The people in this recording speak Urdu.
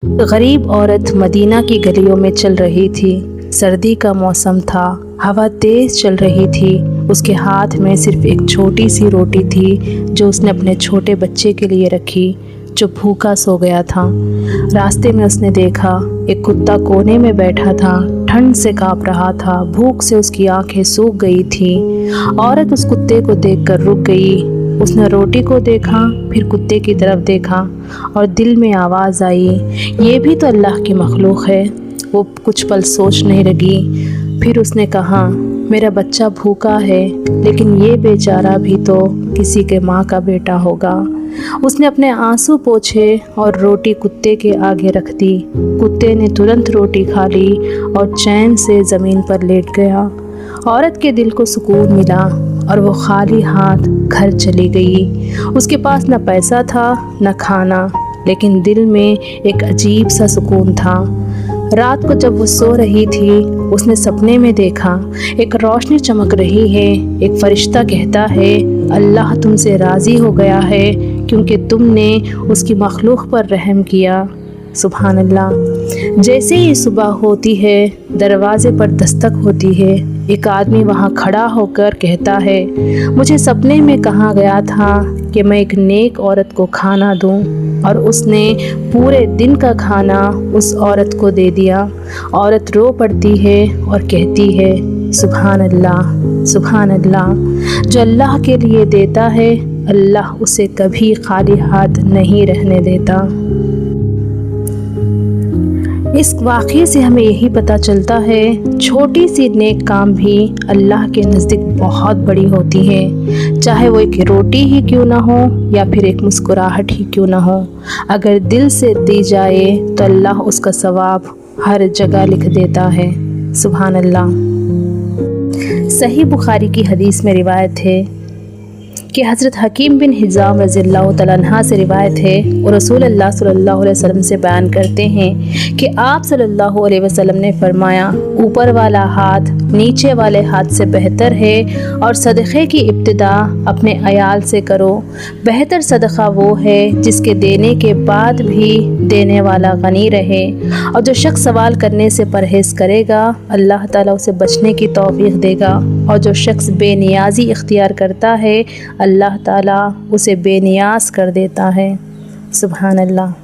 غریب عورت مدینہ کی گلیوں میں چل رہی تھی۔ سردی کا موسم تھا، ہوا تیز چل رہی تھی۔ اس کے ہاتھ میں صرف ایک چھوٹی سی روٹی تھی جو اس نے اپنے چھوٹے بچے کے لیے رکھی جو بھوکا سو گیا تھا۔ راستے میں اس نے دیکھا ایک کتا کونے میں بیٹھا تھا، ٹھنڈ سے کانپ رہا تھا، بھوک سے اس کی آنکھیں سوکھ گئی تھیں۔ عورت اس کتے کو دیکھ کر رک گئی۔ اس نے روٹی کو دیکھا، پھر کتے کی طرف دیکھا اور دل میں آواز آئی، یہ بھی تو اللہ کی مخلوق ہے۔ وہ کچھ پل سوچ نہیں لگی، پھر اس نے کہا، میرا بچہ بھوکا ہے لیکن یہ بیچارہ بھی تو کسی کے ماں کا بیٹا ہوگا۔ اس نے اپنے آنسو پوچھے اور روٹی کتے کے آگے رکھ دی۔ کتے نے ترنت روٹی کھا لی اور چین سے زمین پر لیٹ گیا۔ عورت کے دل کو سکون ملا اور وہ خالی ہاتھ گھر چلی گئی۔ اس کے پاس نہ پیسہ تھا نہ کھانا، لیکن دل میں ایک عجیب سا سکون تھا۔ رات کو جب وہ سو رہی تھی، اس نے سپنے میں دیکھا ایک روشنی چمک رہی ہے، ایک فرشتہ کہتا ہے، اللہ تم سے راضی ہو گیا ہے کیونکہ تم نے اس کی مخلوق پر رحم کیا۔ سبحان اللہ۔ جیسے ہی صبح ہوتی ہے، دروازے پر دستک ہوتی ہے۔ ایک آدمی وہاں کھڑا ہو کر کہتا ہے، مجھے سپنے میں کہا گیا تھا کہ میں ایک نیک عورت کو کھانا دوں، اور اس نے پورے دن کا کھانا اس عورت کو دے دیا۔ عورت رو پڑتی ہے اور کہتی ہے، سبحان اللہ، سبحان اللہ۔ جو اللہ کے لیے دیتا ہے، اللہ اسے کبھی خالی ہاتھ نہیں رہنے دیتا۔ اس واقعے سے ہمیں یہی پتہ چلتا ہے، چھوٹی سی نیک کام بھی اللہ کے نزدیک بہت بڑی ہوتی ہے، چاہے وہ ایک روٹی ہی کیوں نہ ہو یا پھر ایک مسکراہٹ ہی کیوں نہ ہو۔ اگر دل سے دی جائے تو اللہ اس کا ثواب ہر جگہ لکھ دیتا ہے۔ سبحان اللہ۔ صحیح بخاری کی حدیث میں روایت ہے کہ حضرت حکیم بن حزام رضی اللہ تعالیٰ عنہ سے روایت ہے، اور رسول اللہ صلی اللہ علیہ وسلم سے بیان کرتے ہیں کہ آپ صلی اللہ علیہ وسلم نے فرمایا، اوپر والا ہاتھ نیچے والے ہاتھ سے بہتر ہے، اور صدقے کی ابتدا اپنے عیال سے کرو۔ بہتر صدقہ وہ ہے جس کے دینے کے بعد بھی دینے والا غنی رہے، اور جو شخص سوال کرنے سے پرہیز کرے گا، اللہ تعالیٰ اسے بچنے کی توفیق دے گا، اور جو شخص بے نیازی اختیار کرتا ہے، اللہ تعالیٰ اسے بے نیاز کر دیتا ہے۔ سبحان اللہ۔